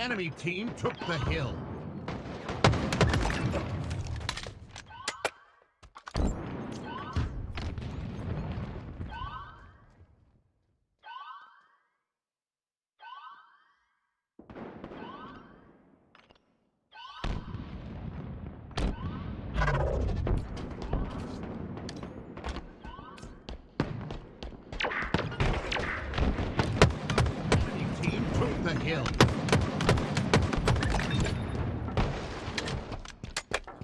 Enemy team took the hill. The hill.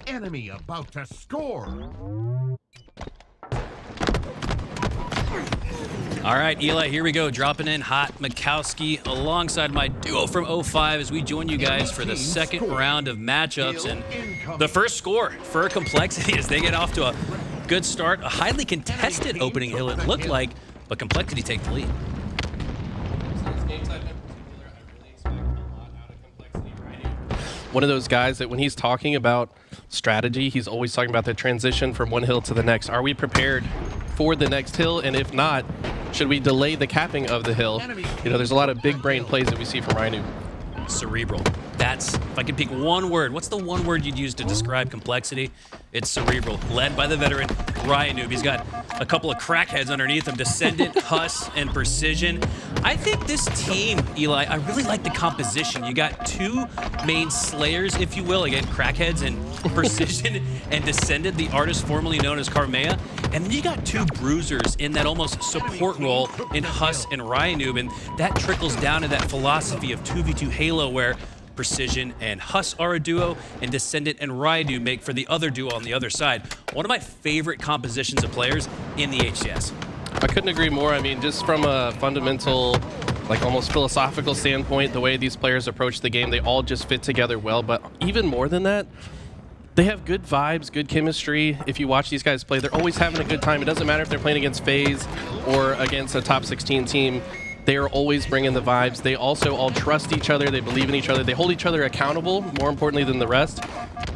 Enemy about to score. All right, Eli, here we go. Dropping in hot Mikowski alongside my duo from 05 as we join you guys for the second round of matchups. And the first score for Complexity as they get off to a good start. A highly contested opening hill, it looked like, but Complexity take the lead. One of those guys that when he's talking about strategy, he's always talking about the transition from one hill to the next. Are we prepared for the next hill? And if not, should we delay the capping of the hill? You know, there's a lot of big brain plays that we see from RyaNoob. Cerebral. That's, if I could pick one word, what's the one word you'd use to describe Complexity? It's cerebral. Led by the veteran, RyaNoob. He's got a couple of crackheads underneath him, Descendant, Huss, and Precision. I think this team, Eli, I really like the composition. You got two main slayers, if you will, again, crackheads and Precision and Descendant, the artist formerly known as Carmea. And then you got two bruisers in that almost support role in Huss and RyaNoob, and that trickles down to that philosophy of 2v2 Halo where Precision and Huss are a duo, and Descendant and RyaNoob make for the other duo on the other side. One of my favorite compositions of players in the HCS. I couldn't agree more. I mean, just from a fundamental, like almost philosophical standpoint, the way these players approach the game, they all just fit together well. But even more than that, they have good vibes, good chemistry. If you watch these guys play, they're always having a good time. It doesn't matter if they're playing against FaZe or against a top 16 team. They are always bringing the vibes. They also all trust each other. They believe in each other. They hold each other accountable, more importantly than the rest.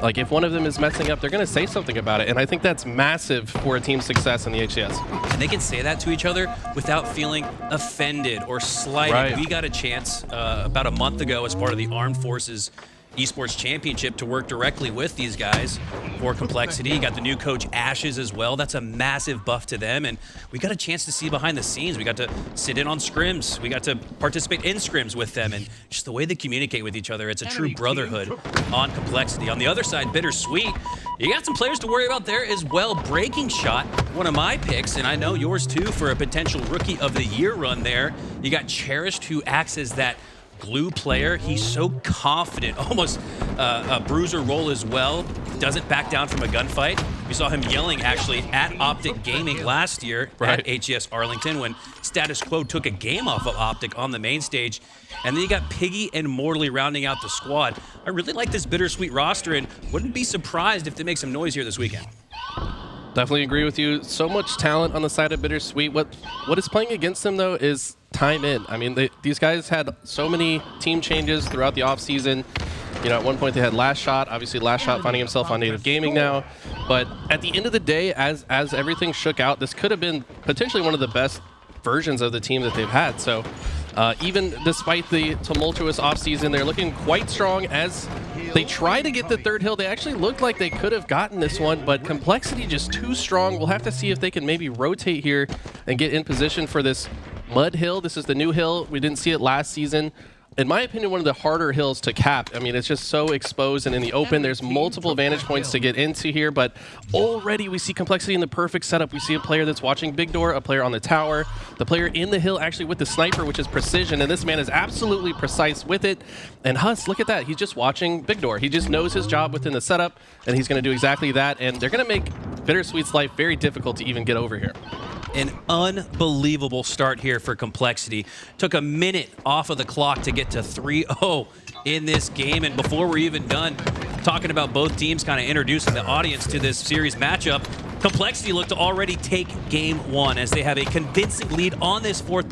Like, if one of them is messing up, they're going to say something about it. And I think that's massive for a team's success in the HCS. And they can say that to each other without feeling offended or slighted. Right. We got a chance about a month ago as part of the Armed Forces Esports Championship to work directly with these guys for Complexity. You got the new coach Ashes as well. That's a massive buff to them, and we got a chance to see behind the scenes. We got to sit in on scrims. We got to participate in scrims with them, and just the way they communicate with each other, it's a true brotherhood on Complexity. On the other side, BitterSweet, you got some players to worry about there as well. Breakingshot, one of my picks, and I know yours too, for a potential Rookie of the Year run there. You got Cherished, who acts as that glue player. He's so confident, almost a bruiser role as well. Doesn't back down from a gunfight. We saw him yelling actually at Optic Gaming last year at HCS Arlington when Status Quo took a game off of Optic on the main stage. And then you got Piggy and Morley rounding out the squad. I really like this BitterSweet roster and wouldn't be surprised if they make some noise here this weekend. Definitely agree with you. So much talent on the side of BitterSweet. What is playing against them, though, is time in. I mean, these guys had so many team changes throughout the offseason. You know, at one point they had Last Shot. Obviously, Last Shot finding himself on Native Gaming now. But at the end of the day, as everything shook out, this could have been potentially one of the best versions of the team that they've had. So even despite the tumultuous offseason, they're looking quite strong as they try to get the third hill. They actually looked like they could have gotten this one, but Complexity just too strong. We'll have to see if they can maybe rotate here and get in position for this mud hill. This is the new hill. We didn't see it last season. In my opinion, one of the harder hills to cap. I mean, it's just so exposed and in the open. There's multiple vantage points to get into here, but already we see Complexity in the perfect setup. We see a player that's watching Big Door, a player on the tower, the player in the hill actually with the sniper, which is Precision, and this man is absolutely precise with it. And Huss, look at that. He's just watching Big Door. He just knows his job within the setup, and he's going to do exactly that, and they're going to make BitterSweet's life very difficult to even get over here. An unbelievable start here for Complexity. Took a minute off of the clock to get to 3-0 in this game. And before we're even done talking about both teams, kind of introducing the audience to this series matchup, Complexity looked to already take game one as they have a convincing lead on this fourth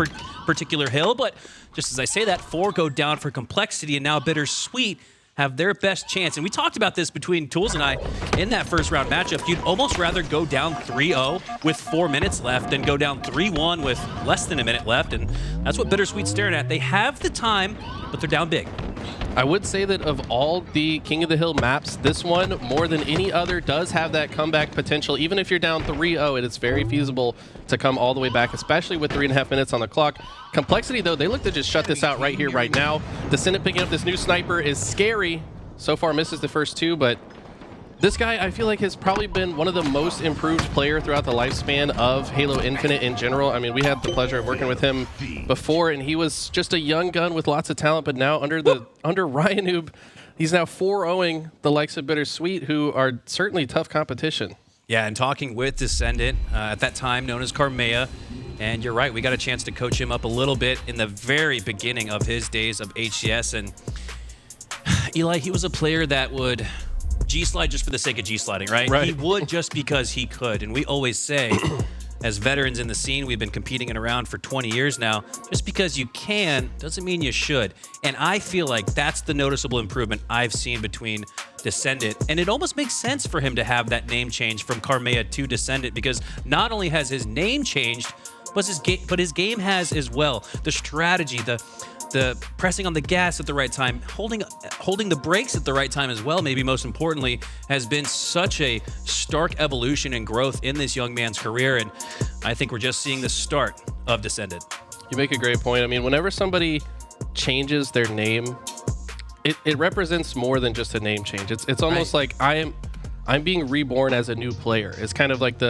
particular hill. But just as I say that, 4 go down for Complexity, and now BitterSweet have their best chance. And we talked about this between Tools and I in that first round matchup. You'd almost rather go down 3-0 with 4 minutes left than go down 3-1 with less than a minute left. And that's what BitterSweet's staring at. They have the time, but they're down big. I would say that of all the King of the Hill maps, this one, more than any other, does have that comeback potential. Even if you're down 3-0, it is very feasible to come all the way back, especially with 3.5 minutes on the clock. Complexity, though, they look to just shut this out right here, right now. Descendant picking up this new sniper is scary. So far misses the first two, but this guy, I feel like, has probably been one of the most improved player throughout the lifespan of Halo Infinite in general. I mean, we had the pleasure of working with him before, and he was just a young gun with lots of talent, but now under RyaNoob, he's now 4-0ing the likes of BitterSweet, who are certainly tough competition. Yeah, and talking with Descendant, at that time known as Carmea, and you're right, we got a chance to coach him up a little bit in the very beginning of his days of HCS, and Eli, he was a player that would G-slide just for the sake of G-sliding, right? Right. He would just because he could. And we always say, as veterans in the scene, we've been competing and around for 20 years now, just because you can doesn't mean you should. And I feel like that's the noticeable improvement I've seen between Descendant. And it almost makes sense for him to have that name change from Carmea to Descendant, because not only has his name changed, but his game has as well. The strategy, the pressing on the gas at the right time, holding the brakes at the right time as well, maybe most importantly, has been such a stark evolution and growth in this young man's career, and I think we're just seeing the start of Descendant. You make a great point. I mean, whenever somebody changes their name, it represents more than just a name change. It's almost like I'm being reborn as a new player. It's kind of like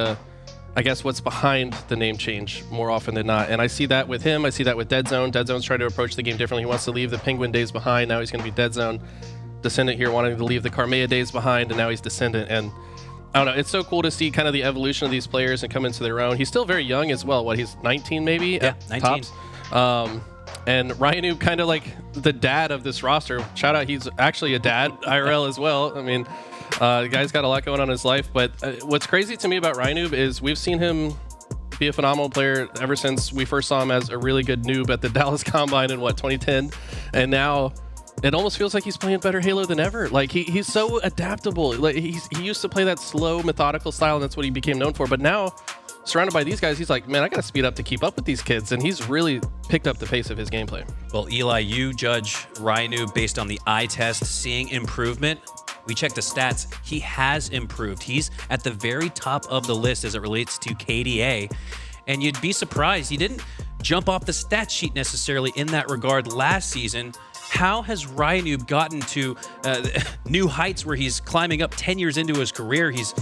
I guess what's behind the name change more often than not. And I see that with him. I see that with Dead Zone. Dead Zone's trying to approach the game differently. He wants to leave the Penguin days behind. Now he's going to be Dead Zone. Descendant here wanting to leave the Carmea days behind, and now he's Descendant. And I don't know. It's so cool to see kind of the evolution of these players and come into their own. He's still very young as well. What, he's 19 maybe? Yeah, 19. Tops. And RyaNoob, kind of like the dad of this roster. Shout out, he's actually a dad, IRL as well. I mean, the guy's got a lot going on in his life, but what's crazy to me about RyaNoob is we've seen him be a phenomenal player ever since we first saw him as a really good noob at the Dallas Combine in, 2010? And now it almost feels like he's playing better Halo than ever. Like, he's so adaptable. Like, he used to play that slow, methodical style, and that's what he became known for. But now, surrounded by these guys, he's like, man, I got to speed up to keep up with these kids, and he's really picked up the pace of his gameplay. Well, Eli, you judge RyaNoob based on the eye test, seeing improvement. We check the stats. He has improved. He's at the very top of the list as it relates to KDA. And you'd be surprised. He didn't jump off the stat sheet necessarily in that regard last season. How has RyaNoob gotten to new heights where he's climbing up 10 years into his career? He's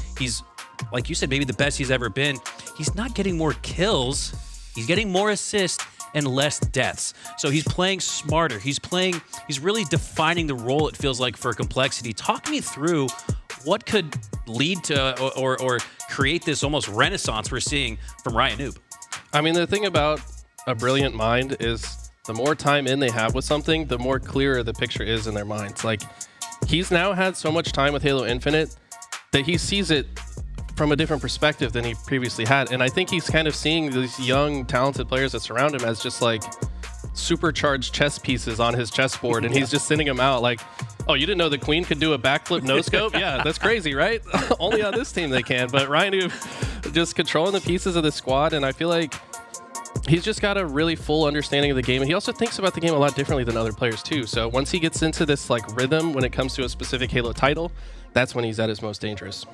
like you said, maybe the best he's ever been. He's not getting more kills. He's getting more assists and less deaths. So he's playing smarter. He's really defining the role, it feels like, for Complexity. Talk me through what could lead to or create this almost renaissance we're seeing from RyaNoob. I mean, the thing about a brilliant mind is the more time in they have with something, the more clearer the picture is in their minds. Like, he's now had so much time with Halo Infinite that he sees it from a different perspective than he previously had. And I think he's kind of seeing these young, talented players that surround him as just like supercharged chess pieces on his chessboard. And he's just sending them out like, oh, you didn't know the Queen could do a backflip no-scope? Yeah, that's crazy, right? Only on this team they can. But RyaNoob just controlling the pieces of the squad. And I feel like he's just got a really full understanding of the game. And he also thinks about the game a lot differently than other players too. So once he gets into this like rhythm when it comes to a specific Halo title, that's when he's at his most dangerous.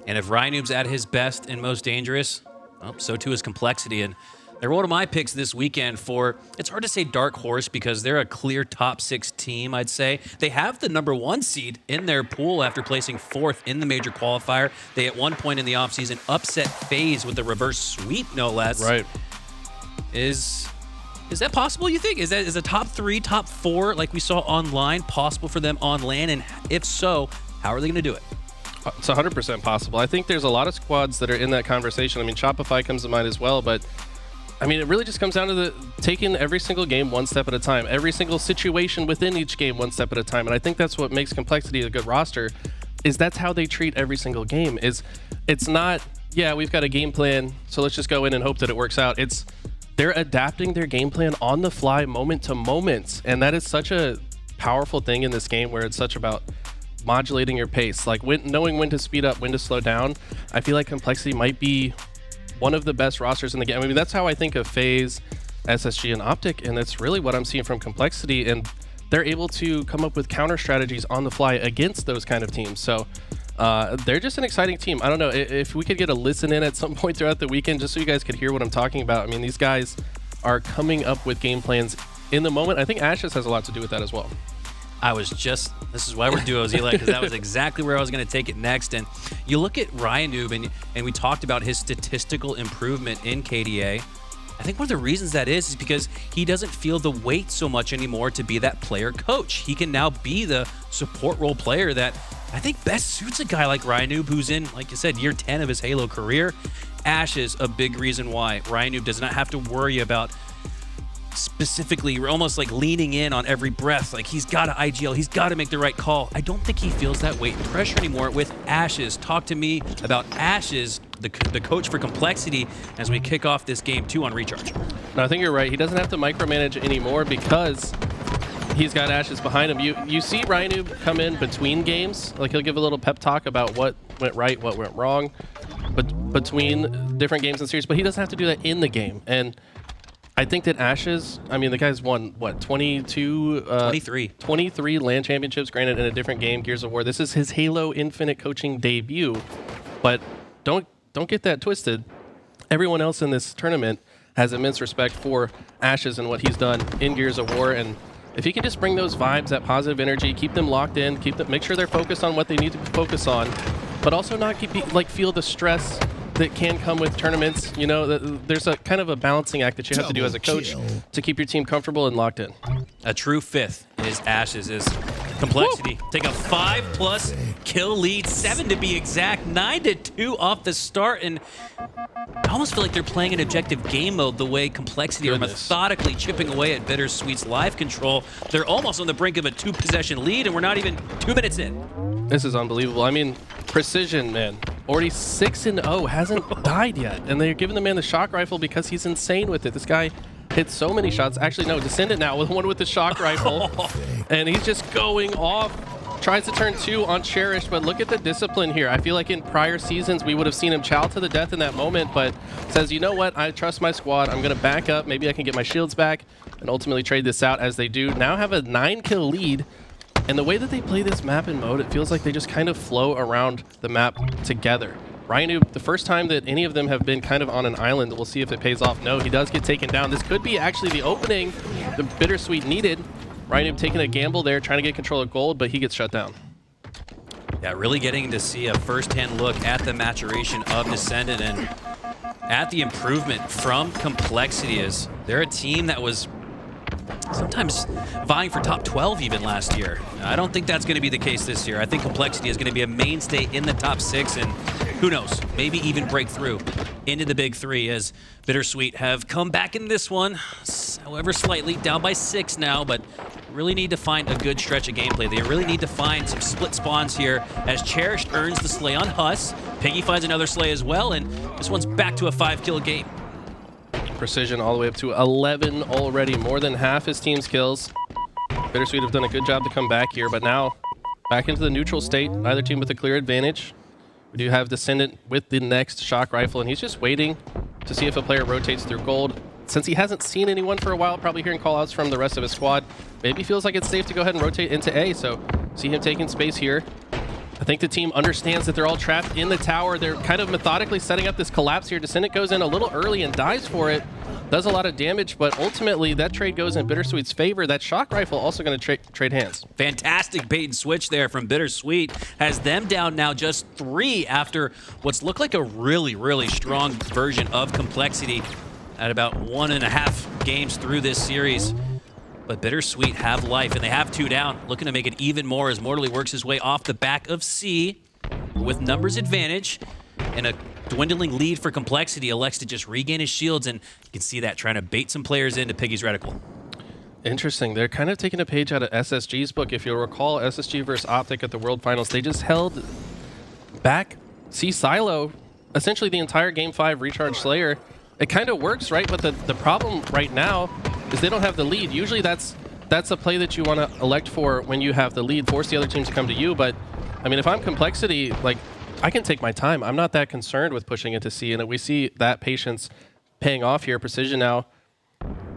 And if RyaNoob's at his best and most dangerous, well, so too is Complexity. And they're one of my picks this weekend for, it's hard to say dark horse because they're a clear top 6 team, I'd say. They have the #1 seed in their pool after placing 4th in the major qualifier. They, at one point in the offseason, upset FaZe with a reverse sweep, no less. Right. Is that possible, you think? Is a top 3, top 4, like we saw online, possible for them on LAN? And if so, how are they going to do it? It's 100% possible. I think there's a lot of squads that are in that conversation. I mean, Shopify comes to mind as well, but I mean, it really just comes down to taking every single game one step at a time, every single situation within each game one step at a time. And I think that's what makes Complexity a good roster, is that's how they treat every single game. It's not, yeah, we've got a game plan, so let's just go in and hope that it works out. They're adapting their game plan on the fly, moment to moment. And that is such a powerful thing in this game where it's such about modulating your pace, like knowing when to speed up, when to slow down. I feel like Complexity might be one of the best rosters in the game. I mean, that's how I think of FaZe, SSG, and Optic, and that's really what I'm seeing from Complexity. And they're able to come up with counter strategies on the fly against those kind of teams. So they're just an exciting team. I don't know if we could get a listen in at some point throughout the weekend, just so you guys could hear what I'm talking about. I mean, these guys are coming up with game plans in the moment. I think Ashes has a lot to do with that as well. This is why we're duos, Eli, because that was exactly where I was going to take it next. And you look at RyaNoob, and we talked about his statistical improvement in KDA. I think one of the reasons that is because he doesn't feel the weight so much anymore to be that player coach. He can now be the support role player that I think best suits a guy like RyaNoob, who's in, like you said, year 10 of his Halo career. Ashes, a big reason why RyaNoob does not have to worry about specifically almost like leaning in on every breath. Like, he's got to IGL, he's got to make the right call. I don't think he feels that weight and pressure anymore with Ashes. Talk to me about Ashes, the coach for Complexity, as we kick off this game 2 on Recharge. No, I think you're right. He doesn't have to micromanage anymore because he's got Ashes behind him. You see RyaNoob come in between games. Like, he'll give a little pep talk about what went right, what went wrong, but between different games and series. But he doesn't have to do that in the game. And I think that Ashes, I mean, the guy's won, what, 23 LAN championships, granted in a different game, Gears of War. This is his Halo Infinite coaching debut, but don't get that twisted. Everyone else in this tournament has immense respect for Ashes and what he's done in Gears of War, and if he can just bring those vibes, that positive energy, keep them locked in, make sure they're focused on what they need to focus on, but also not feel the stress that can come with tournaments. You know, there's a kind of a balancing act that you have to do as a coach to keep your team comfortable and locked in. A true fifth is Ashes, is Complexity. Woo! Take a 5+ kill lead, 7 to be exact, 9-2 off the start, and I almost feel like they're playing an objective game mode the way Complexity are methodically chipping away at BitterSweet's live control. They're almost on the brink of a 2-possession lead, and we're not even 2 minutes in. This is unbelievable. I mean, Precision, man. Already 6-0, hasn't died yet. And they're giving the man the shock rifle because he's insane with it. This guy hits so many shots. Actually, no, Descendant now with one with the shock rifle. And he's just going off. Tries to turn 2 on Cherished, but look at the discipline here. I feel like in prior seasons, we would have seen him chow to the death in that moment, but says, you know what, I trust my squad. I'm going to back up. Maybe I can get my shields back and ultimately trade this out, as they do. Now have a 9-kill lead. And the way that they play this map in mode, it feels like they just kind of flow around the map together. RyaNoob, the first time that any of them have been kind of on an island, we'll see if it pays off. No, he does get taken down. This could be actually the opening the BitterSweet needed. RyaNoob taking a gamble there, trying to get control of gold, but he gets shut down. Yeah, really getting to see a first-hand look at the maturation of Descendant and at the improvement from Complexity. As they're a team that was sometimes vying for top 12 even last year. I don't think that's going to be the case this year. I think Complexity is going to be a mainstay in the top 6, and who knows, maybe even break through into the big 3, as BitterSweet have come back in this one, however slightly, down by 6 now, but really need to find a good stretch of gameplay. They really need to find some split spawns here, as Cherished earns the slay on Huss. Piggy finds another slay as well, and this one's back to a 5-kill game. Precision all the way up to 11 already, more than half his team's kills. BitterSweet have done a good job to come back here, but now back into the neutral state, either team with a clear advantage. We do have Descendant with the next shock rifle, and he's just waiting to see if a player rotates through gold. Since he hasn't seen anyone for a while, probably hearing callouts from the rest of his squad, maybe feels like it's safe to go ahead and rotate into A, so see him taking space here. I think the team understands that they're all trapped in the tower. They're kind of methodically setting up this collapse here. Descendant goes in a little early and dies for it. Does a lot of damage, but ultimately that trade goes in BitterSweet's favor. That shock rifle also going to trade hands. Fantastic bait and switch there from BitterSweet. Has them down now just 3 after what's looked like a really, really strong version of Complexity at about 1.5 games through this series. But BitterSweet have life, and they have 2 down, looking to make it even more as Mortally works his way off the back of C with numbers advantage and a dwindling lead for Complexity. Elects to just regain his shields, and you can see that trying to bait some players into Piggy's reticle. Interesting. They're kind of taking a page out of SSG's book. If you'll recall, SSG versus Optic at the World Finals, they just held back C-Silo essentially the entire Game 5 Recharge Slayer. It kind of works, right? But the problem right now is they don't have the lead. Usually that's a play that you want to elect for when you have the lead, force the other teams to come to you. But I mean, if I'm Complexity, like, I can take my time. I'm not that concerned with pushing into C, and we see that patience paying off here. Precision now,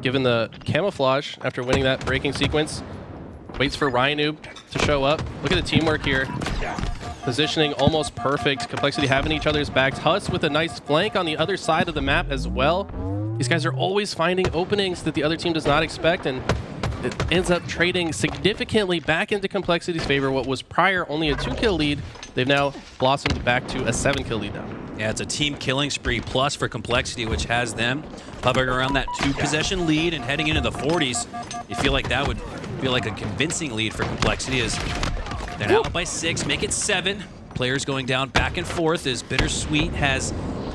given the camouflage after winning that breaking sequence, Waits for RyaNoob to show up. Look at the teamwork here. Positioning almost perfect. Complexity having each other's backs. Huss with a nice flank on the other side of the map as well. These guys are always finding openings that the other team does not expect, and it ends up trading significantly back into Complexity's favor. What was prior only a 2-kill lead, they've now blossomed back to a 7-kill lead now. Yeah, it's a team killing spree plus for Complexity, which has them hovering around that 2-possession lead and heading into the 40s. You feel like that would feel like a convincing lead for Complexity as they're now up by 6, make it 7. Players going down back and forth as BitterSweet has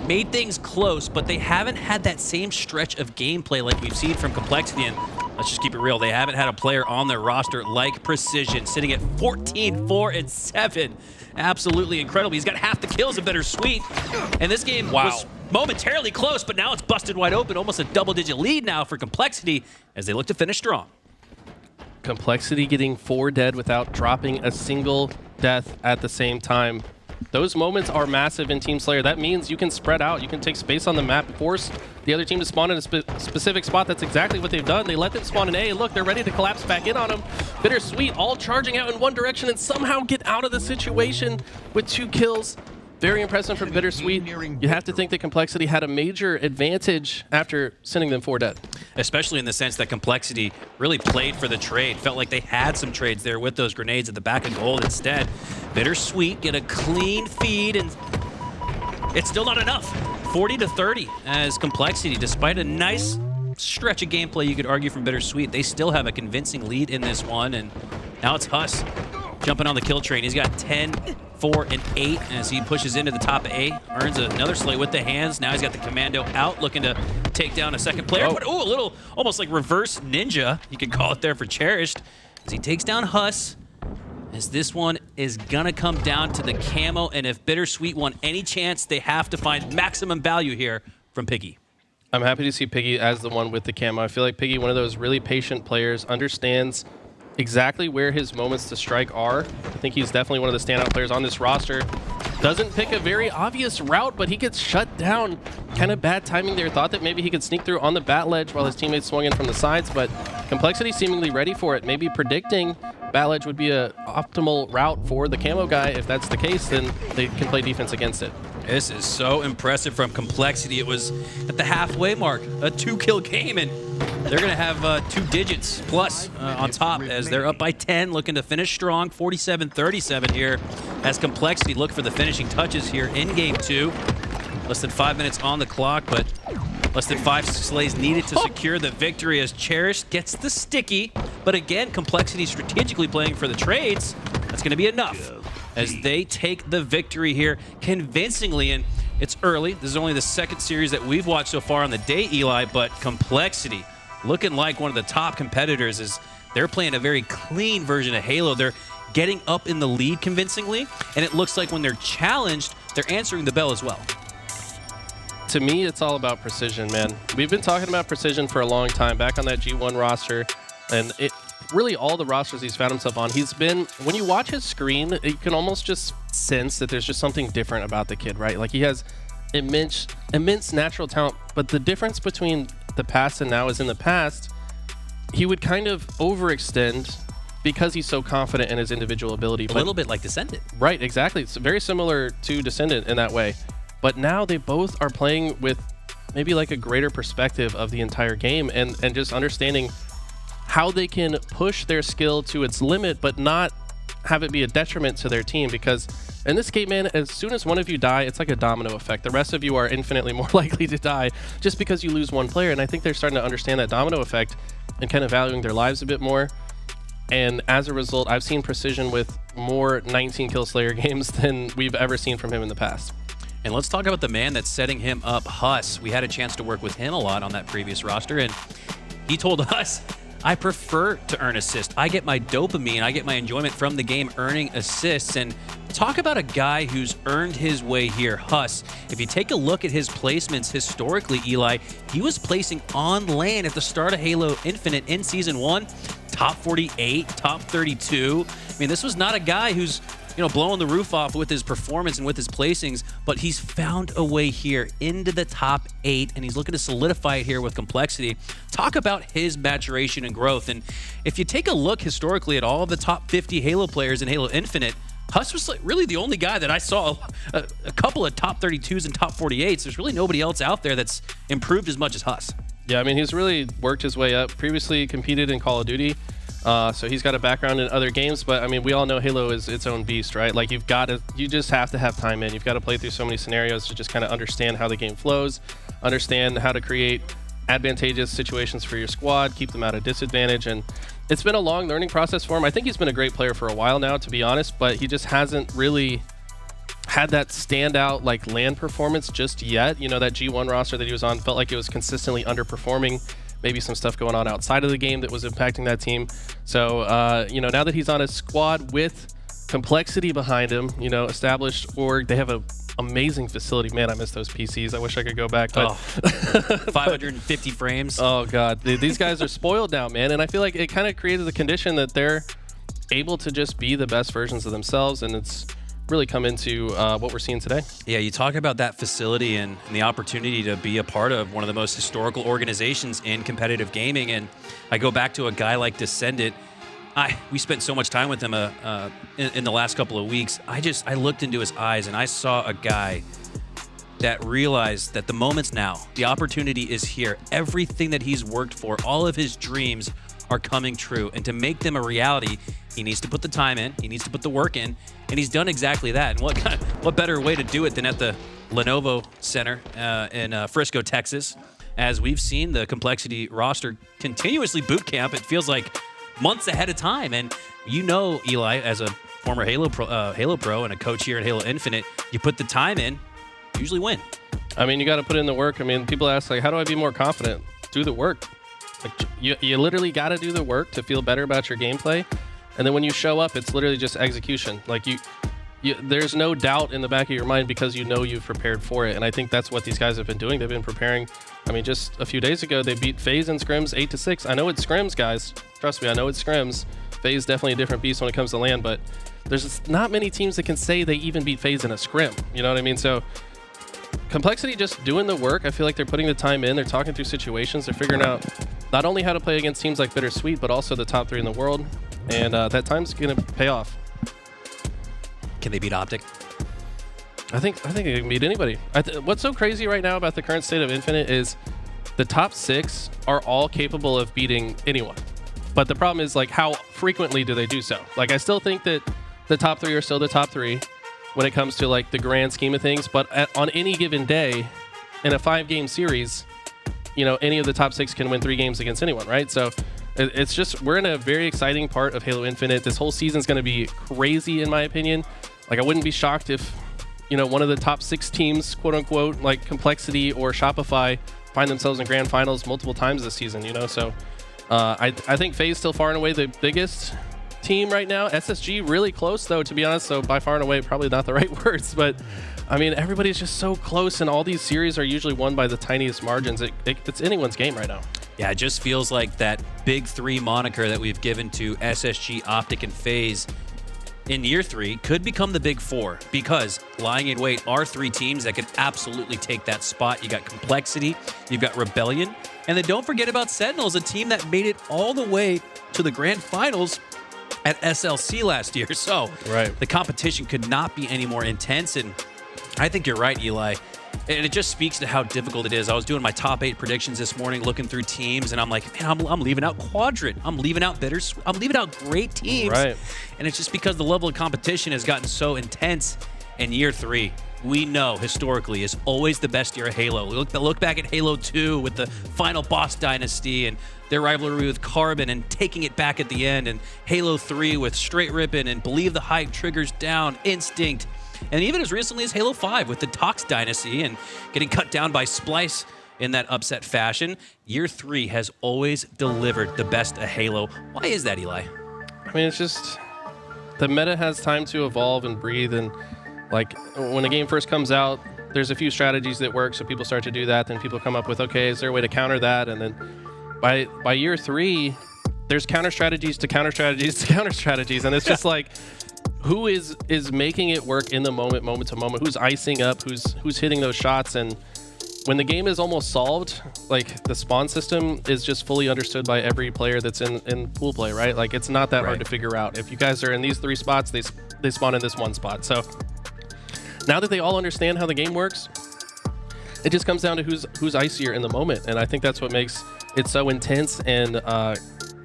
made things close, but they haven't had that same stretch of gameplay like we've seen from Complexity. And let's just keep it real, they haven't had a player on their roster like Precision, sitting at 14, 4, and 7. Absolutely incredible. He's got half the kills of BitterSweet. And this game was momentarily close, but now it's busted wide open. Almost a double-digit lead now for Complexity as they look to finish strong. Complexity getting 4 dead without dropping a single death at the same time. Those moments are massive in Team Slayer. That means you can spread out, you can take space on the map, force the other team to spawn in a specific spot. That's exactly what they've done. They let them spawn in A, and look, they're ready to collapse back in on them. BitterSweet all charging out in one direction and somehow get out of the situation with 2 kills. Very impressive from BitterSweet. You have to think that Complexity had a major advantage after sending them 4 dead. Especially in the sense that Complexity really played for the trade. Felt like they had some trades there with those grenades at the back of gold. Instead, BitterSweet get a clean feed, and it's still not enough. 40-30 as Complexity, despite a nice stretch of gameplay, you could argue, from BitterSweet, they still have a convincing lead in this one. And now it's Huss jumping on the kill train. He's got 10, 4, and 8 as he pushes into the top of A. Earns another slate with the hands. Now he's got the commando out, looking to take down a second player. But, a little, almost like reverse ninja, you could call it there, for Cherished, as he takes down Huss. As this one is gonna come down to the camo, and if BitterSweet want any chance, they have to find maximum value here from Piggy. I'm happy to see Piggy as the one with the camo. I feel like Piggy, one of those really patient players, understands exactly where his moments to strike are. I think he's definitely one of the standout players on this roster. Doesn't pick a very obvious route, but he gets shut down. Kind of bad timing there. Thought that maybe he could sneak through on the bat ledge while his teammates swung in from the sides, but Complexity seemingly ready for it. Maybe predicting bat ledge would be a optimal route for the camo guy. If that's the case, then they can play defense against it. This is so impressive from Complexity. It was at the halfway mark, a 2-kill game, and they're going to have 2 digits plus on top as they're up by 10, looking to finish strong. 47-37 here as Complexity look for the finishing touches here in Game 2. Less than 5 minutes on the clock, but less than 5 slays needed to secure the victory as Cherished gets the sticky. But again, Complexity strategically playing for the trades. That's going to be enough as they take the victory here convincingly. And it's early. This is only the second series that we've watched so far on the day, Eli, but Complexity looking like one of the top competitors as they're playing a very clean version of Halo. They're getting up in the lead convincingly, and it looks like when they're challenged, they're answering the bell as well. To me, it's all about precision, man. We've been talking about precision for a long time, back on that G1 roster, and it really all the rosters he's found himself on. He's been, when you watch his screen, you can almost just sense that there's just something different about the kid, right? Like, he has immense natural talent, but the difference between the past and now is in the past, he would kind of overextend because he's so confident in his individual ability. A little bit like Descendant. Right, exactly. It's very similar to Descendant in that way. But now they both are playing with maybe like a greater perspective of the entire game and just understanding how they can push their skill to its limit, but not have it be a detriment to their team. Because in this game, man, as soon as one of you die, it's like a domino effect. The rest of you are infinitely more likely to die just because you lose one player. And I think they're starting to understand that domino effect and kind of valuing their lives a bit more. And as a result, I've seen Precision with more 19-kill Slayer games than we've ever seen from him in the past. And let's talk about the man that's setting him up, Huss. We had a chance to work with him a lot on that previous roster, and he told us, I prefer to earn assists. I get my dopamine, I get my enjoyment from the game earning assists. And talk about a guy who's earned his way here, Huss. If you take a look at his placements historically, Eli, he was placing on lane at the start of Halo Infinite in Season 1, top 48, top 32. I mean, this was not a guy who's blowing the roof off with his performance and with his placings, but he's found a way here into the top 8, and he's looking to solidify it here with complexity. Talk about his maturation and growth. And if you take a look historically at all of the top 50 Halo players in Halo Infinite, Huss was really the only guy that I saw a couple of top 32s and top 48s. There's really nobody else out there that's improved as much as Huss. Yeah, I mean, he's really worked his way up. Previously competed in Call of Duty, so he's got a background in other games. But I mean, we all know Halo is its own beast, right? Like you just have to have time in. You've got to play through so many scenarios to just kind of understand how the game flows, understand how to create advantageous situations for your squad, keep them at a disadvantage. And it's been a long learning process for him. I think he's been a great player for a while now, to be honest, but he just hasn't really had that standout like LAN performance just yet. That G1 roster that he was on felt like it was consistently underperforming. Maybe some stuff going on outside of the game that was impacting that team. So, now that he's on a squad with complexity behind him, established org, they have a amazing facility. Man, I miss those PCs. I wish I could go back. But 550 frames. Oh God, these guys are spoiled now, man. And I feel like it kind of created the condition that they're able to just be the best versions of themselves, and it's really come into what we're seeing today. Yeah, you talk about that facility and the opportunity to be a part of one of the most historical organizations in competitive gaming. And I go back to a guy like Descendant. We spent so much time with him in the last couple of weeks. I looked into his eyes and I saw a guy that realized that the moment's now. The opportunity is here. Everything that he's worked for, all of his dreams are coming true. And to make them a reality, he needs to put the time in, he needs to put the work in, and he's done exactly that. And what better way to do it than at the Lenovo Center in Frisco, Texas? As we've seen the complexity roster continuously boot camp, it feels like months ahead of time. And Eli, as a former Halo Pro and a coach here at Halo Infinite, you put the time in, you usually win. I mean, you got to put in the work. I mean, people ask, like, how do I be more confident? Do the work. Like, you literally got to do the work to feel better about your gameplay. And then when you show up, it's literally just execution. Like there's no doubt in the back of your mind because you've prepared for it. And I think that's what these guys have been doing. They've been preparing. I mean, just a few days ago, they beat FaZe in scrims 8-6. I know it's scrims, guys. Trust me, I know it's scrims. FaZe definitely a different beast when it comes to LAN, but there's not many teams that can say they even beat FaZe in a scrim. You know what I mean? So complexity just doing the work. I feel like they're putting the time in. They're talking through situations. They're figuring out not only how to play against teams like BitterSweet, but also the top 3 in the world. And that time's going to pay off. Can they beat Optic? I think they can beat anybody. What's so crazy right now about the current state of Infinite is the top 6 are all capable of beating anyone. But the problem is, like, how frequently do they do so? Like, I still think that the top 3 are still the top 3 when it comes to, like, the grand scheme of things. But on any given day in a 5-game series, any of the top 6 can win 3 games against anyone, right? So it's just, we're in a very exciting part of Halo Infinite. This whole season's going to be crazy, in my opinion. Like, I wouldn't be shocked if, one of the top 6 teams, quote unquote, like Complexity or Shopify, find themselves in grand finals multiple times this season, So I think FaZe still far and away the biggest team right now. SSG really close, though, to be honest. So by far and away, probably not the right words. But, I mean, everybody's just so close, and all these series are usually won by the tiniest margins. It's anyone's game right now. Yeah, it just feels like that big 3 moniker that we've given to SSG, Optic, and FaZe in year 3 could become the big 4, because lying in wait are 3 teams that could absolutely take that spot. You got Complexity, you've got Rebellion, and then don't forget about Sentinels, a team that made it all the way to the grand finals at SLC last year. So right. The competition could not be any more intense, and I think you're right, Eli. And it just speaks to how difficult it is. I was doing my top 8 predictions this morning, looking through teams, and I'm like, man, I'm leaving out Quadrant. I'm leaving out BitterSweet. I'm leaving out great teams. Right. And it's just because the level of competition has gotten so intense. In year 3, we know historically is always the best year of Halo. Look back at Halo 2 with the final boss dynasty and their rivalry with Carbon and taking it back at the end, and Halo 3 with Straight Rippin' and Believe the Hype, Triggers Down, Instinct. And even as recently as Halo 5 with the Tox Dynasty and getting cut down by Splice in that upset fashion. Year 3 has always delivered the best of Halo. Why is that, Eli? I mean, it's just the meta has time to evolve and breathe. And like when a game first comes out, there's a few strategies that work, so people start to do that. Then people come up with, okay, is there a way to counter that? And then by year 3, there's counter strategies to counter strategies to counter strategies. And it's just like, who is making it work in the moment to moment, who's icing up, who's hitting those shots. And when the game is almost solved, like the spawn system is just fully understood by every player that's in pool play, right? Like it's not that hard to figure out. If you guys are in these 3 spots, they spawn in this 1 spot. So now that they all understand how the game works, it just comes down to who's icier in the moment. And I think that's what makes it so intense and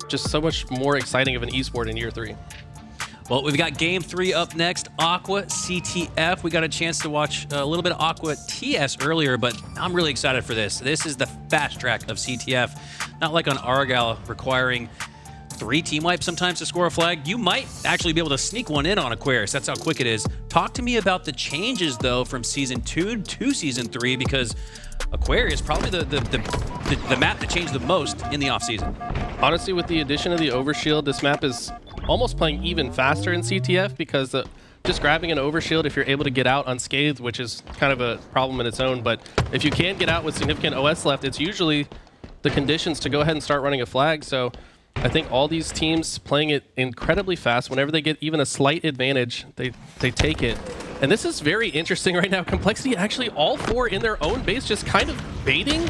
just so much more exciting of an esport in year 3. Well, we've got Game 3 up next, Aqua CTF. We got a chance to watch a little bit of Aqua TS earlier, but I'm really excited for this. This is the fast track of CTF. Not like on Argyle, requiring 3 team wipes sometimes to score a flag. You might actually be able to sneak one in on Aquarius. That's how quick it is. Talk to me about the changes, though, from Season 2 to Season 3, because Aquarius probably the map that changed the most in the offseason. Honestly, with the addition of the overshield, this map is almost playing even faster in CTF because just grabbing an overshield, if you're able to get out unscathed, which is kind of a problem in its own, but if you can get out with significant OS left, it's usually the conditions to go ahead and start running a flag. So I think all these teams playing it incredibly fast. Whenever they get even a slight advantage, they take it. And this is very interesting right now. Complexity actually all 4 in their own base, just kind of baiting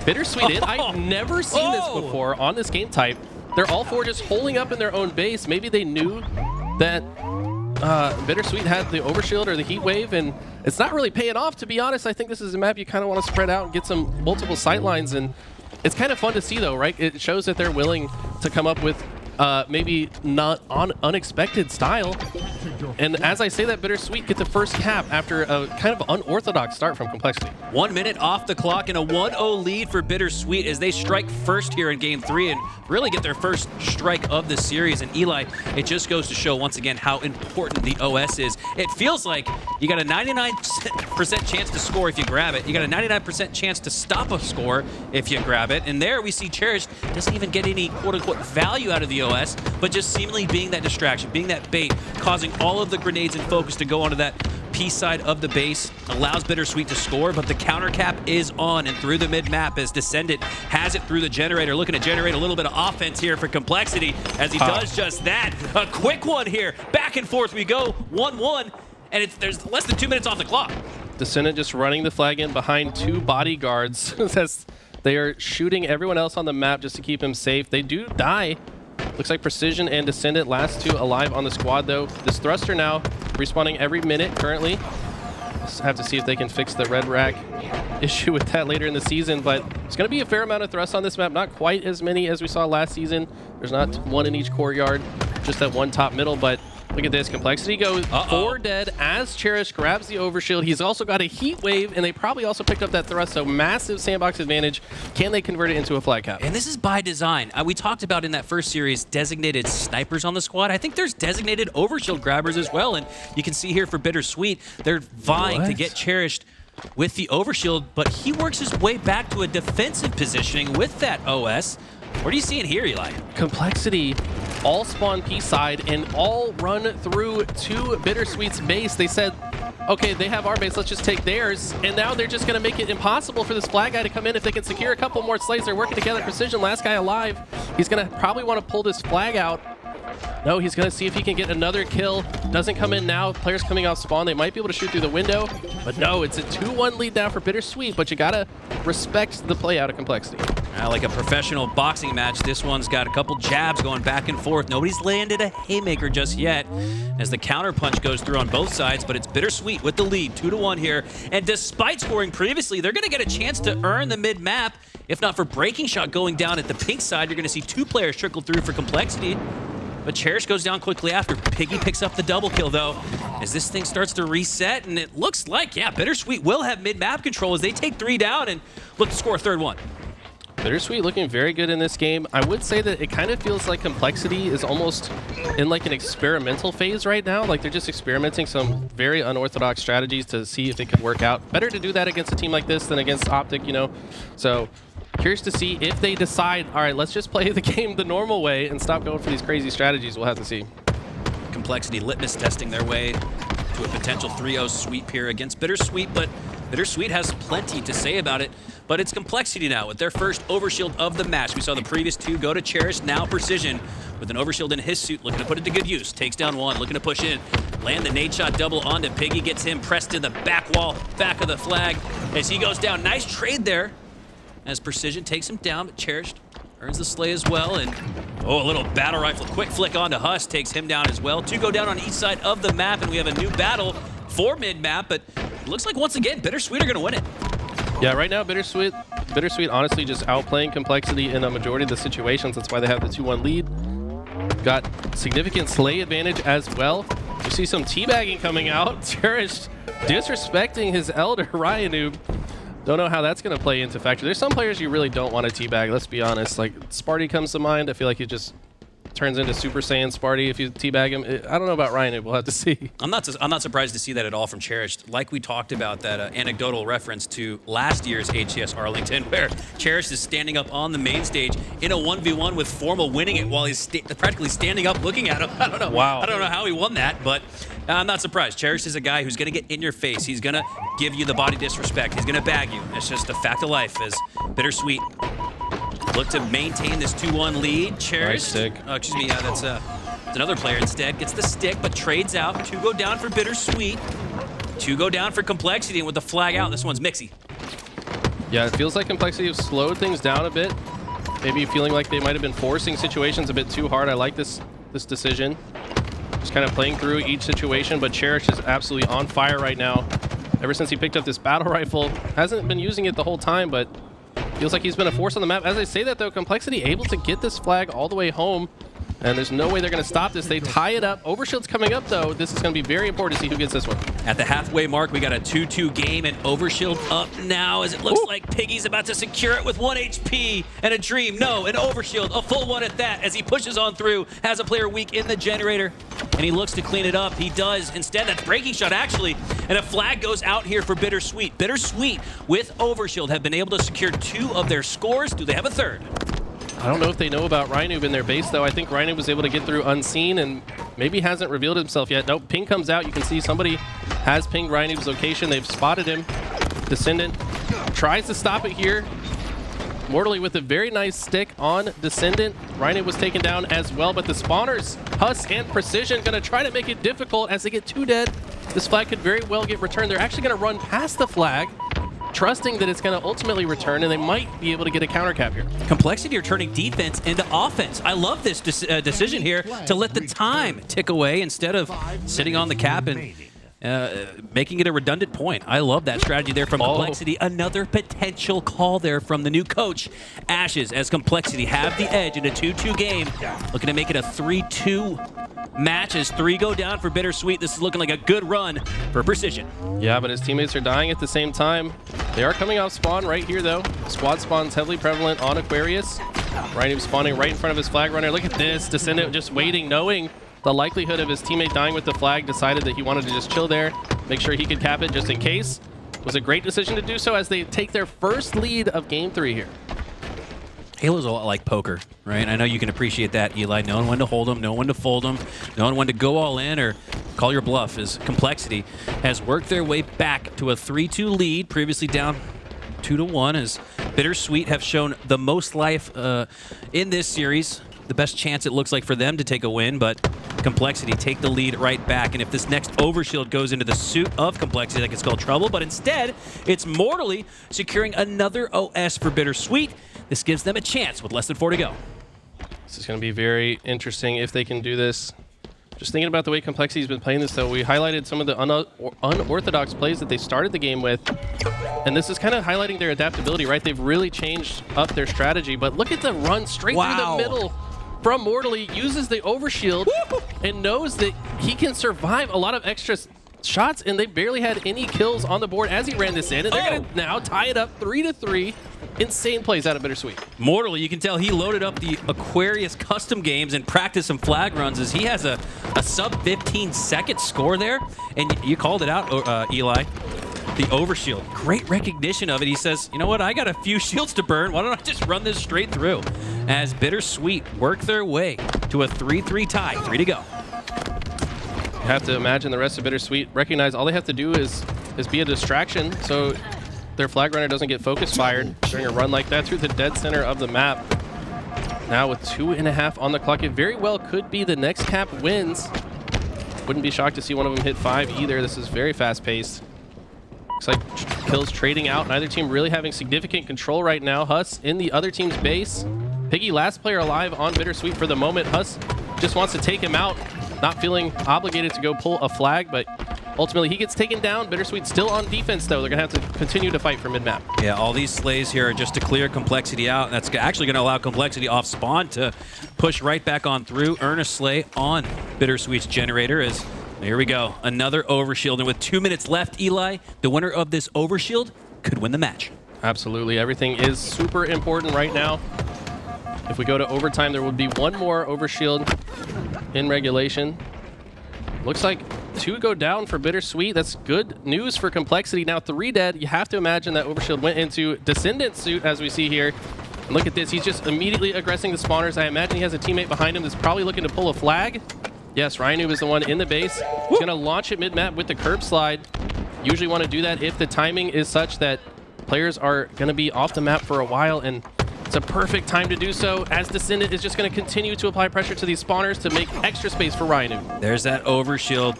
BitterSweet in. I've never seen this before on this game type. They're all 4 just holding up in their own base. Maybe they knew that BitterSweet had the overshield or the heat wave, and it's not really paying off, to be honest. I think this is a map you kind of want to spread out and get some multiple sight lines, and it's kind of fun to see, though, right? It shows that they're willing to come up with maybe not unexpected style. And as I say that, BitterSweet get the first cap after a kind of unorthodox start from Complexity. 1 minute off the clock and a 1-0 lead for BitterSweet as they strike first here in Game 3 and really get their first strike of the series. And Eli, it just goes to show once again how important the OS is. It feels like you got a 99% chance to score if you grab it. You got a 99% chance to stop a score if you grab it. And there we see Cherished doesn't even get any quote-unquote value out of the OS, but just seemingly being that distraction, being that bait, causing all of the grenades and focus to go onto that P side of the base, allows BitterSweet to score, but the counter cap is on and through the mid-map as Descendant has it through the generator, looking to generate a little bit of offense here for Complexity as he does just that. A quick one here, back and forth we go, 1-1, and there's less than 2 minutes off the clock. Descendant just running the flag in behind 2 bodyguards as they are shooting everyone else on the map just to keep him safe. They do die. Looks like Precision and Descendant, last 2 alive on the squad, though. This thruster now respawning every minute currently. Just have to see if they can fix the red rack issue with that later in the season, but it's going to be a fair amount of thrusts on this map. Not quite as many as we saw last season. There's not 1 in each courtyard, just that 1 top middle, but look at this. Complexity goes 4 dead as Cherished grabs the overshield. He's also got a heat wave, and they probably also picked up that thrust, so massive sandbox advantage. Can they convert it into a flag cap? And this is by design. We talked about in that first series designated snipers on the squad. I think there's designated overshield grabbers as well, and you can see here for BitterSweet, they're vying to get Cherished with the overshield, but he works his way back to a defensive positioning with that OS. What are you seeing here, Eli? Complexity all spawn P side and all run through to BitterSweet's base. They said, okay, they have our base, let's just take theirs. And now they're just going to make it impossible for this flag guy to come in. If they can secure a couple more slays, they're working together. Precision, last guy alive. He's going to probably want to pull this flag out. No, he's going to see if he can get another kill. Doesn't come in now. Players coming off spawn. They might be able to shoot through the window. But no, it's a 2-1 lead now for BitterSweet. But you got to respect the play out of Complexity. Like a professional boxing match, this one's got a couple jabs going back and forth. Nobody's landed a haymaker just yet as the counter punch goes through on both sides, but it's BitterSweet with the lead, 2-1 here. And despite scoring previously, they're going to get a chance to earn the mid-map. If not for Breakingshot going down at the pink side, you're going to see 2 players trickle through for Complexity. But Cherished goes down quickly after. Piggy picks up the double kill, though, as this thing starts to reset, and it looks like, yeah, BitterSweet will have mid-map control as they take 3 down and look to score a 3rd one. BitterSweet looking very good in this game. I would say that it kind of feels like Complexity is almost in like an experimental phase right now. Like they're just experimenting some very unorthodox strategies to see if it could work out. Better to do that against a team like this than against Optic, you know. So curious to see if they decide, all right, let's just play the game the normal way and stop going for these crazy strategies. We'll have to see. Complexity litmus testing their way to a potential 3-0 sweep here against BitterSweet, but BitterSweet has plenty to say about it. But it's Complexity now with their first overshield of the match. We saw the previous 2 go to Cherished, now Precision with an overshield in his suit, looking to put it to good use. Takes down 1, looking to push in. Land the nade shot double onto Piggy, gets him pressed to the back wall, back of the flag as he goes down. Nice trade there as Precision takes him down, but Cherished earns the slay as well. And oh, a little battle rifle, quick flick onto Huss, takes him down as well. 2 go down on each side of the map, and we have a new battle for mid-map, but it looks like once again, BitterSweet are gonna win it. Yeah, right now, BitterSweet honestly just outplaying Complexity in a majority of the situations. That's why they have the 2-1 lead. Got significant slay advantage as well. You see some teabagging coming out. Cherished disrespecting his elder, RyaNoob. Don't know how that's going to play into factor. There's some players you really don't want to teabag, let's be honest. Like, Sparty comes to mind. I feel like he just turns into Super Saiyan Sparty if you teabag him. I don't know about RyaNoob. We'll have to see. I'm not surprised to see that at all from Cherished. Like we talked about, that anecdotal reference to last year's HCS Arlington, where Cherished is standing up on the main stage in a 1v1 with Formal winning it while he's practically standing up looking at him. I don't know. Wow. I don't know how he won that, but I'm not surprised. Cherished is a guy who's going to get in your face. He's going to give you the body disrespect. He's going to bag you. It's just a fact of life as BitterSweet look to maintain this 2-1 lead. Cherished. Nice stick. Oh, excuse me. That's another player instead. Gets the stick, but trades out. 2 go down for BitterSweet. 2 go down for Complexity, and with the flag out, this one's Mixy. Yeah, it feels like Complexity have slowed things down a bit. Maybe feeling like they might have been forcing situations a bit too hard. I like this decision. Just kind of playing through each situation, but Cherished is absolutely on fire right now. Ever since he picked up this battle rifle, hasn't been using it the whole time, but feels like he's been a force on the map. As I say that, though, Complexity able to get this flag all the way home, and there's no way they're going to stop this. They tie it up. Overshield's coming up, though. This is going to be very important to see who gets this one. At the halfway mark, we got a 2-2 game, and Overshield up now as it looks like Piggy's about to secure it with 1 HP and a dream. No, an Overshield, a full one at that, as he pushes on through, has a player weak in the generator, and he looks to clean it up. He does. Instead, that's Breakingshot, actually, and a flag goes out here for BitterSweet. BitterSweet, with Overshield, have been able to secure 2 of their scores. Do they have a third? I don't know if they know about RyaNoob in their base, though. I think RyaNoob was able to get through unseen and maybe hasn't revealed himself yet. Nope, ping comes out. You can see somebody has pinged RyaNoob's location. They've spotted him. Descendant tries to stop it here. Mortally with a very nice stick on Descendant. RyaNoob was taken down as well, but the spawners, Huss and Precision, going to try to make it difficult as they get 2 dead. This flag could very well get returned. They're actually going to run past the flag, trusting that it's going to ultimately return, and they might be able to get a counter cap here. Complexity are turning defense into offense. I love this decision here to let the time tick away instead of sitting on the cap and making it a redundant point. I love that strategy there from Complexity. Another potential call there from the new coach, Ashes, as Complexity have the edge in a 2-2 game. Looking to make it a 3-2 match as 3 go down for BitterSweet. This is looking like a good run for Precision. Yeah, but his teammates are dying at the same time. They are coming off spawn right here, though. Squad spawn's heavily prevalent on Aquarius. RyaNoob spawning right in front of his flag runner. Look at this. Descendant just waiting, knowing the likelihood of his teammate dying with the flag, decided that he wanted to just chill there, make sure he could cap it just in case. Was a great decision to do so as they take their first lead of Game 3 here. Halo's a lot like poker, right? I know you can appreciate that, Eli. Knowing when to hold them, knowing when to fold them, knowing when to go all in or call your bluff. As Complexity has worked their way back to a 3-2 lead, previously down 2-1, as BitterSweet have shown the most life in this series. The best chance it looks like for them to take a win, but Complexity take the lead right back. And if this next Overshield goes into the suit of Complexity, that gets called trouble. But instead, it's Mortally securing another OS for BitterSweet. This gives them a chance with less than 4 to go. This is going to be very interesting if they can do this. Just thinking about the way Complexity's been playing this, though, we highlighted some of the unorthodox plays that they started the game with. And this is kind of highlighting their adaptability, right? They've really changed up their strategy. But look at the run straight through the middle from Mortally, uses the Overshield and knows that he can survive a lot of extra shots, and they barely had any kills on the board as he ran this in, and they're going to now tie it up 3-3. Insane plays out of BitterSweet. Mortally, you can tell he loaded up the Aquarius custom games and practiced some flag runs as he has a sub 15-second score there, and you called it out, Eli. The Overshield. Great recognition of it. He says, you know what, I got a few shields to burn. Why don't I just run this straight through? As BitterSweet work their way to a 3-3 tie. 3 to go. You have to imagine the rest of BitterSweet recognize all they have to do is be a distraction so their flag runner doesn't get focus fired during a run like that through the dead center of the map. Now with 2.5 on the clock, it very well could be the next cap wins. Wouldn't be shocked to see one of them hit 5 either. This is very fast-paced. Looks like kills trading out. Neither team really having significant control right now. Huss in the other team's base. Piggy, last player alive on BitterSweet for the moment. Huss just wants to take him out, not feeling obligated to go pull a flag, but ultimately he gets taken down. BitterSweet still on defense, though. They're going to have to continue to fight for mid-map. Yeah, all these slays here are just to clear Complexity out. That's actually going to allow Complexity off spawn to push right back on through. Earn a slay on BitterSweet's generator as here we go. Another overshield. And with 2 minutes left, Eli, the winner of this overshield could win the match. Absolutely. Everything is super important right now. If we go to overtime, there will be one more overshield in regulation. Looks like 2 go down for BitterSweet. That's good news for Complexity. Now 3 dead. You have to imagine that overshield went into Descendant suit, as we see here. And look at this. He's just immediately aggressing the spawners. I imagine he has a teammate behind him that's probably looking to pull a flag. Yes, RyaNoob is the one in the base. He's going to launch it mid-map with the curb slide. Usually want to do that if the timing is such that players are going to be off the map for a while, and it's a perfect time to do so, as Descendant is just going to continue to apply pressure to these spawners to make extra space for RyaNoob. There's that overshield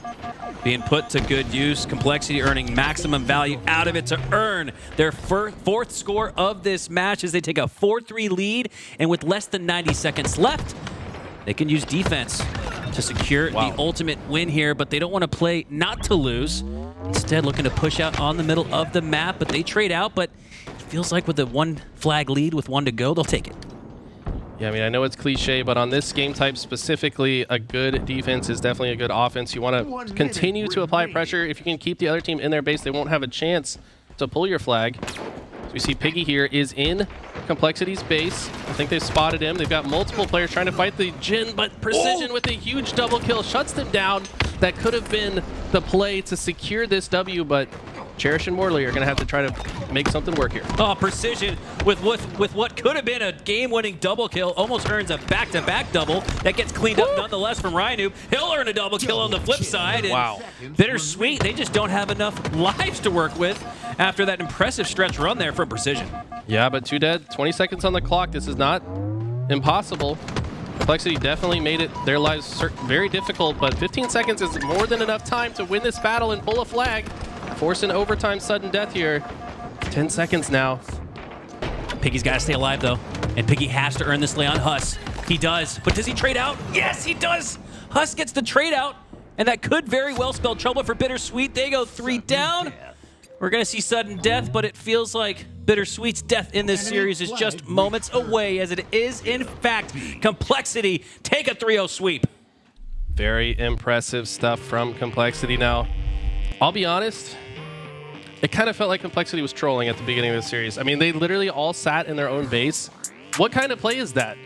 being put to good use. Complexity earning maximum value out of it to earn their fourth score of this match as they take a 4-3 lead, and with less than 90 seconds left, they can use defense to secure the ultimate win here, but they don't want to play not to lose. Instead, looking to push out on the middle of the map, but they trade out, but it feels like with a 1 flag lead with 1 to go, they'll take it. Yeah, I mean, I know it's cliche, but on this game type specifically, a good defense is definitely a good offense. You want to continue to apply pressure. If you can keep the other team in their base, they won't have a chance to pull your flag. So we see Piggy here is in Complexity's base. I think they've spotted him. They've got multiple players trying to fight the Jin, but Precision with a huge double kill shuts them down. That could have been the play to secure this W, but Cherished and Morley are going to have to try to make something work here. Oh, Precision with what could have been a game-winning double kill almost earns a back-to-back double. That gets cleaned up nonetheless from RyaNoob. He'll earn a double kill on the flip side. And BitterSweet, they just don't have enough lives to work with after that impressive stretch run there from Precision. Yeah, but 2 dead, 20 seconds on the clock. This is not impossible. Complexity definitely made it their lives very difficult, but 15 seconds is more than enough time to win this battle and pull a flag. Force an overtime sudden death here. 10 seconds now. Piggy's got to stay alive, though. And Piggy has to earn this lay on Huss. He does. But does he trade out? Yes, he does. Huss gets the trade out. And that could very well spell trouble for BitterSweet. They go 3 down. We're going to see sudden death, but it feels like BitterSweet's death in this series is just moments away, as it is, in fact, Complexity take a 3-0 sweep. Very impressive stuff from Complexity. Now, I'll be honest, it kind of felt like Complexity was trolling at the beginning of the series. I mean, they literally all sat in their own base. What kind of play is that?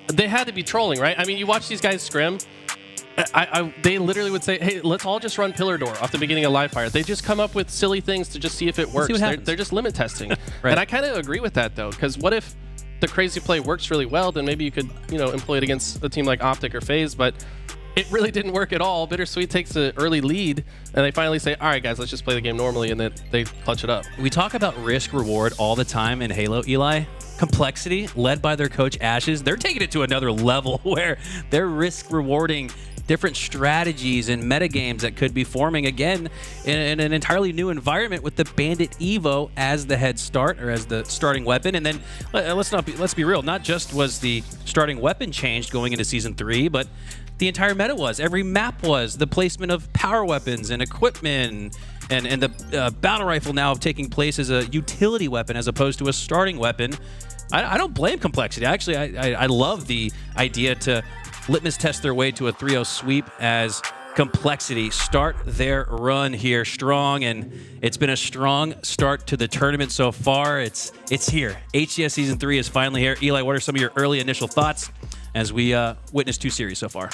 They had to be trolling, right? I mean, you watch these guys scrim. They literally would say, hey, let's all just run Pillar Door off the beginning of Live Fire. They just come up with silly things to just see if it works. They're just limit testing. Right. And I kind of agree with that, though, because what if the crazy play works really well? Then maybe you could, employ it against a team like Optic or FaZe, but it really didn't work at all. BitterSweet takes an early lead, and they finally say, all right, guys, let's just play the game normally, and then they clutch it up. We talk about risk-reward all the time in Halo, Eli. Complexity, led by their coach Ashes, they're taking it to another level where they're risk-rewarding different strategies and metagames that could be forming again in an entirely new environment with the Bandit Evo as the head start, or as the starting weapon. And then let's be real, not just was the starting weapon changed going into Season 3, but the entire meta was. Every map was. The placement of power weapons and equipment and the battle rifle now taking place as a utility weapon as opposed to a starting weapon. I don't blame Complexity. Actually, I love the idea to litmus test their way to a 3-0 sweep as Complexity start their run here strong, and it's been a strong start to the tournament so far. It's here. HCS Season 3 is finally here. Eli, what are some of your early initial thoughts as we witness 2 series so far?